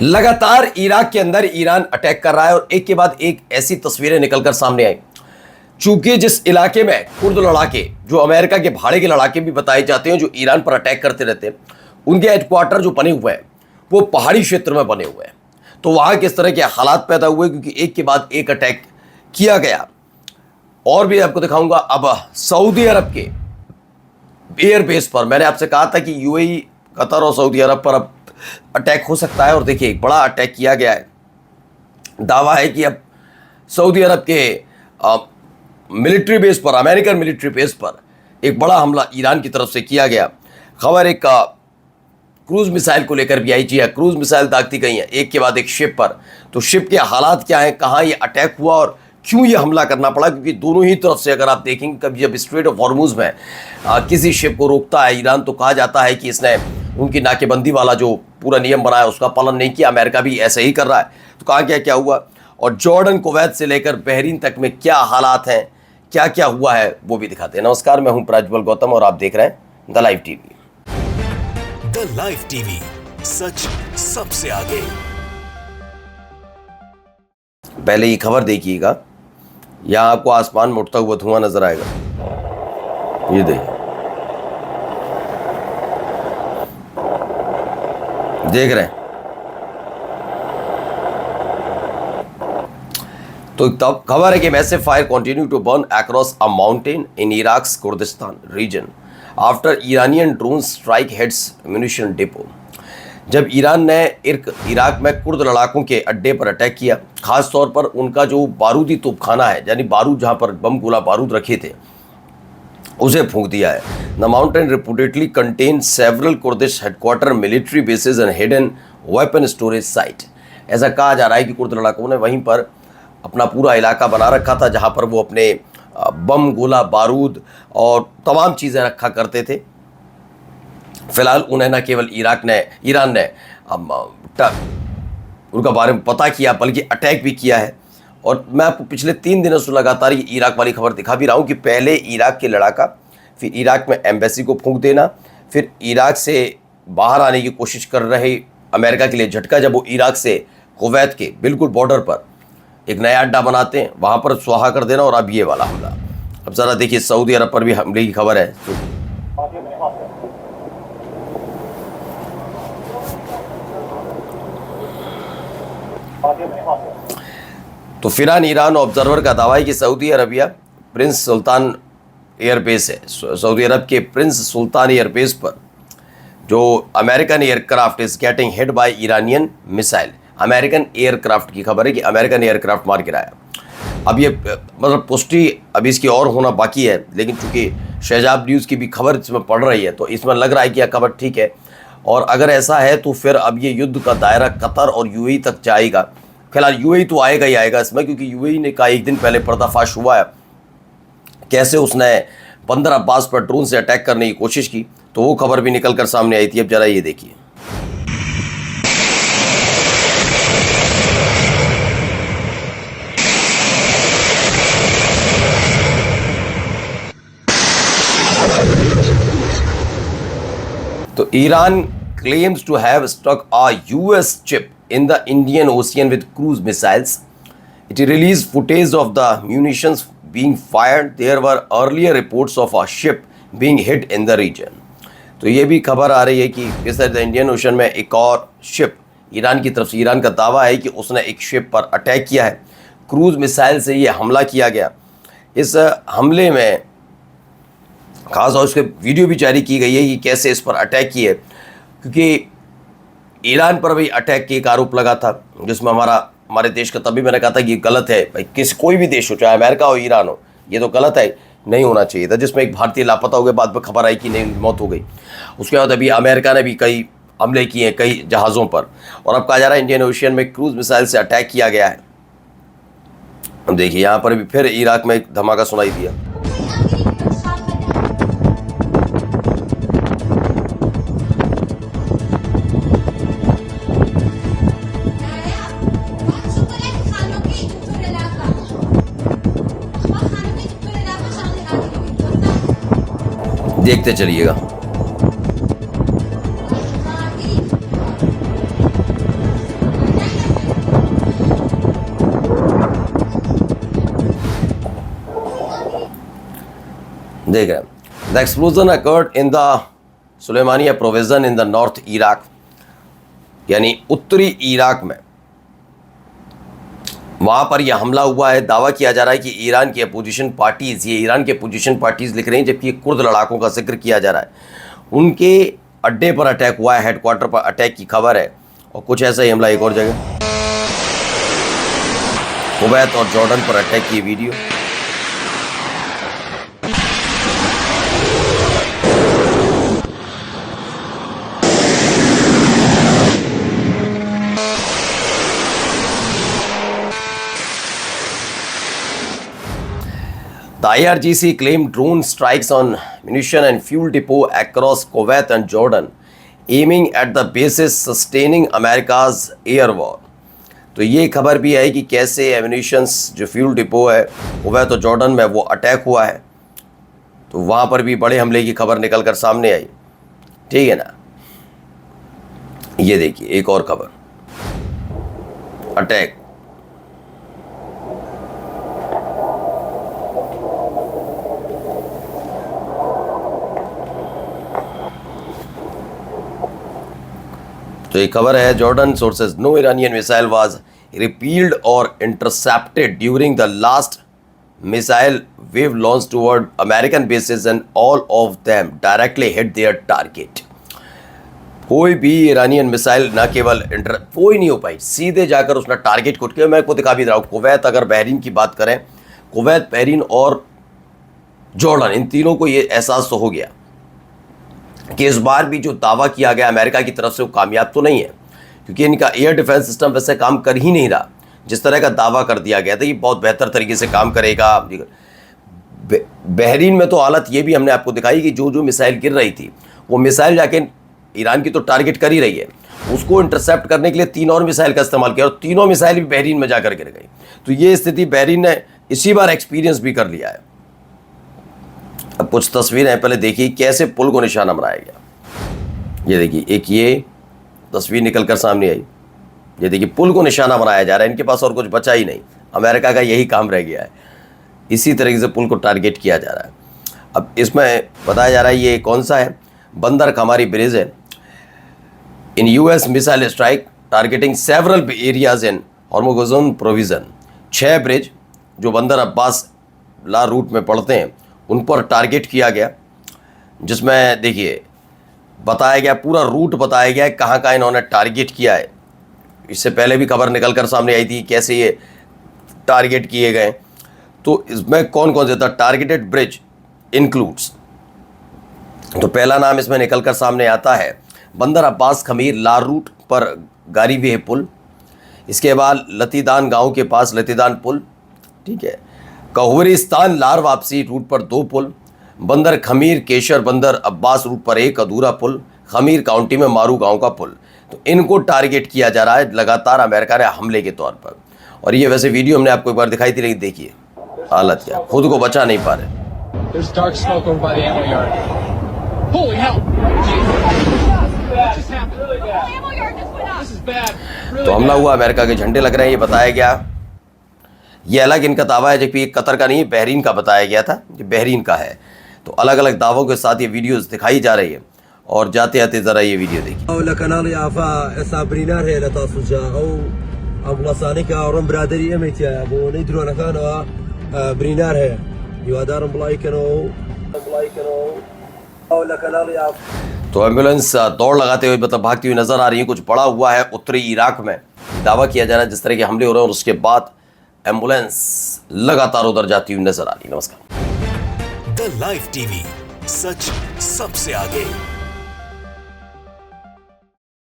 लगातार इराक के अंदर ईरान अटैक कर रहा है और एक के बाद एक ऐसी तस्वीरें निकलकर सामने आई। चूंकि जिस इलाके में कुर्द लड़ाके, जो अमेरिका के भाड़े के लड़ाके भी बताए जाते हैं, जो ईरान पर अटैक करते रहते हैं, उनके हेडक्वार्टर जो बने हुए हैं वो पहाड़ी क्षेत्र में बने हुए हैं। तो वहां किस तरह के हालात पैदा हुए, क्योंकि एक के बाद एक अटैक किया गया। और भी आपको दिखाऊंगा। अब सऊदी अरब के एयरबेस पर मैंने आपसे कहा था कि यूएई, कतर और सऊदी अरब पर अब अटैक हो सकता है, और देखिए एक बड़ा अटैक किया गया है। दावा है कि अब सऊदी अरब के मिलिट्री बेस पर, अमेरिकन मिलिट्री बेस पर एक बड़ा हमला ईरान की तरफ से किया गया। खबर एक क्रूज मिसाइल को लेकर भी आई। जी, क्रूज मिसाइल दागती गई है एक के बाद एक शिप पर। तो शिप के हालात क्या हैं, कहाँ ये अटैक हुआ और क्यों ये हमला करना पड़ा, क्योंकि दोनों ही तरफ से अगर आप देखेंगे, कभी जब स्ट्रेट ऑफ हॉर्मुज में किसी शिप को रोकता है ईरान, तो कहा जाता है कि इसने उनकी नाकेबंदी वाला जो पूरा नियम बनाया उसका पालन नहीं किया। अमेरिका भी ऐसे ही कर रहा है। तो कहा क्या हुआ, और जॉर्डन, कुवैत से लेकर बहरीन तक में क्या हालात हैं, क्या क्या हुआ है, वो भी दिखाते हैं। नमस्कार, मैं हूं प्रज्वल गौतम और आप देख रहे हैं the live TV. The live TV, सच सबसे आगे। पहले ये खबर देखिएगा, यहां आपको आसमान में उठता हुआ धुआं नजर आएगा। ये देखिए, देख रहे हैं। तो तब खबर है कि massive fire continue to burn across a mountain in Iraq's Kurdistan region after Iranian drone strike hits munition depot. जब ईरान ने इराक में कुर्द लड़ाकों के अड्डे पर अटैक किया, खास तौर पर उनका जो बारूदी तोपखाना है, यानी बारूद जहां पर बम गोला बारूद रखे थे, उसे फूंक दिया है। The mountain reportedly contain several Kurdish headquarter, military bases and hidden weapon storage site. ऐसा कहा जा रहा है कि कुर्द लड़ाकों ने वहीं पर अपना पूरा इलाका बना रखा था, जहां पर वो अपने बम गोला बारूद और तमाम चीज़ें रखा करते थे। फिलहाल उन्हें न केवल ईरान ने उनका बारे में पता किया, बल्कि अटैक भी किया है। और मैं आपको पिछले 3 दिनों से लगातार ये इराक वाली खबर दिखा भी रहा हूँ कि पहले इराक के लड़ाका, फिर इराक में एम्बेसी को फूंक देना, फिर इराक से बाहर आने की कोशिश कर रहे अमेरिका के लिए झटका, जब वो इराक से कुवैत के बिल्कुल बॉर्डर पर एक नया अड्डा बनाते हैं, वहाँ पर स्वाहा कर देना, और अब ये वाला हमला। अब ज़रा देखिए, सऊदी अरब पर भी हमले की खबर है। तो फिरहाल ईरान ऑब्जर्वर का दावा है कि सऊदी अरबिया प्रिंस सुल्तान एयरबेस है, सऊदी अरब के प्रिंस सुल्तान एयरबेस पर जो American aircraft is getting hit by Iranian missile. American aircraft की खबर है कि अमेरिकन एयरक्राफ्ट मार गिराया। अब ये मतलब पुष्टि अभी इसकी और होना बाकी है, लेकिन चूंकि शहजाब न्यूज़ की भी खबर इसमें पड़ रही है, तो इसमें लग रहा है कि यह खबर ठीक है। और अगर ऐसा है तो फिर अब ये युद्ध का दायरा कतर और यूएई तक जाएगा। फिलहाल यूएई तो आएगा ही आएगा इसमें, क्योंकि यूएई ने कहा एक दिन पहले पर्दाफाश हुआ है कैसे उसने बंदर अब्बास पर ड्रोन से अटैक करने की कोशिश की, तो वो खबर भी निकल कर सामने आई थी। अब जरा ये देखिए। तो Iran claims to have struck a US ship in the Indian Ocean with cruise missiles. It released footage of the munitions being fired. There were earlier reports of a ship being hit in the region. तो ये भी खबर आ रही है कि इस तरह Indian ocean में एक और शिप ईरान की तरफ से, ईरान का दावा है कि उसने एक शिप पर अटैक किया है, क्रूज मिसाइल से ये हमला किया गया। इस हमले में खास और उसके वीडियो भी जारी की गई है कि कैसे इस पर अटैक किए, क्योंकि ईरान पर भी अटैक के एक आरोप लगा था, जिसमें हमारे देश का, तभी मैंने कहा था कि ये गलत है भाई, कोई भी देश हो, चाहे अमेरिका हो ईरान हो, ये तो गलत है, नहीं होना चाहिए था। जिसमें एक भारतीय लापता हो गया, बाद में खबर आई कि नहीं, मौत हो गई। उसके बाद अभी अमेरिका ने भी कई हमले किए हैं कई जहाज़ों पर, और अब कहा जा रहा है इंडियन ओशियन में क्रूज मिसाइल से अटैक किया गया है। देखिए यहाँ पर भी फिर इराक में एक धमाका सुनाई दिया। देखते चलिएगा। देख रहे हैं। The explosion occurred in the Sulaymaniyah provision in the north Iraq, यानी उत्तरी इराक में वहां पर यह हमला हुआ है। दावा किया जा रहा है कि ईरान की अपोजिशन पार्टीज, ये ईरान के अपोजिशन पार्टीज लिख रही हैं, जबकि कुर्द लड़ाकों का जिक्र किया जा रहा है। उनके अड्डे पर अटैक हुआ है, हेडक्वार्टर पर अटैक की खबर है। और कुछ ऐसा ही हमला एक और जगह कुवैत और जॉर्डन पर अटैक की video. The IRGC claimed drone strikes on munition and fuel depot across Kuwait and Jordan, aiming at the bases sustaining America's air war. तो ये खबर भी है कि कैसे एम्यूनिशंस जो फ्यूल डिपो है कुवैत और जॉर्डन में वो अटैक हुआ है, तो वहाँ पर भी बड़े हमले की खबर निकल कर सामने आई। ठीक है ना, ये देखिए एक और खबर, अटैक। तो ये खबर है Jordan sources, no Iranian missile was repelled और intercepted during the last missile wave launch toward American bases and all of them directly hit their target. कोई भी ईरानियन मिसाइल ना केवल कोई नहीं हो पाई, सीधे जाकर उसने टारगेट को मैं आपको दिखा भी रहा हूँ। कुवैत, अगर बहरीन की बात करें, कुवैत, बहरीन और जॉर्डन, इन तीनों को ये एहसास तो हो गया कि इस बार भी जो दावा किया गया अमेरिका की तरफ से वो कामयाब तो नहीं है, क्योंकि इनका एयर डिफेंस सिस्टम वैसे काम कर ही नहीं रहा जिस तरह का दावा कर दिया गया था। ये बहुत बेहतर तरीके से काम करेगा। बहरीन में तो हालत ये भी हमने आपको दिखाई कि जो जो मिसाइल गिर रही थी वो मिसाइल जाके ईरान की तो टारगेट कर ही रही है, उसको इंटरसेप्ट करने के लिए 3 और मिसाइल का इस्तेमाल किया और तीनों मिसाइल भी बहरीन में जाकर गिर गई। तो ये स्थिति बहरीन ने इसी बार एक्सपीरियंस भी कर लिया है। अब कुछ तस्वीरें पहले देखिए कैसे पुल को निशाना बनाया गया। ये देखिए, एक ये तस्वीर निकलकर सामने आई, ये देखिए पुल को निशाना बनाया जा रहा है। इनके पास और कुछ बचा ही नहीं, अमेरिका का यही काम रह गया है। इसी तरीके से पुल को टारगेट किया जा रहा है। अब इसमें बताया जा रहा है ये कौन सा है, बंदर कमारी ब्रिज है। In US missile strike targeting several areas in Hormozgan province. 6 bridge जो बंदर अब्बास ला रूट में पड़ते हैं उन पर टारगेट किया गया, जिसमें देखिए बताया गया, पूरा रूट बताया गया है कहाँ कहाँ इन्होंने टारगेट किया है। इससे पहले भी खबर निकल कर सामने आई थी कैसे ये टारगेट किए गए। तो इसमें कौन कौन से था, टारगेटेड ब्रिज इंक्लूड्स, तो पहला नाम इसमें निकल कर सामने आता है बंदर अब्बास खमीर लार रूट पर गारी वे पुल। इसके बाद लतीदान गांव के पास लतीदान पुल, ठीक है। कहुरिस्तान लार वापसी रूट पर 2 पुल। बंदर खमीर केशर बंदर अब्बास रूट पर 1 अधूरा पुल। खमीर काउंटी में मारू गांव का पुल। तो इनको टारगेट किया जा रहा है लगातार अमेरिका ने हमले के तौर पर। और ये वैसे वीडियो हमने आपको एक बार दिखाई थी, लेकिन देखिए हालत क्या, खुद को बचा नहीं पा रहे। There's dark smoke over by the ammo yard. Holy hell! What just happened? This is bad. तो हमला हुआ, अमेरिका के झंडे लग रहे हैं, ये बताया गया। ये अलग इनका दावा है, जबकि कतर का नहीं, बहरीन का बताया गया था, ये बहरीन का है। तो अलग अलग दावों के साथ ये वीडियोस दिखाई जा रही है। और जाते जाते जरा ये वीडियो देखिए। तो एम्बुलेंस दौड़ लगाते हुए मतलब भागती हुई नजर आ रही है। कुछ बड़ा हुआ है उत्तरी इराक में, दावा किया जा रहा है जिस तरह के हमले हो रहे हैं, और उसके बाद एम्बुलेंस लगातार उधर जाती हुई नजर आ रही है। नमस्कार। द लाइव टीवी, सच सबसे आगे।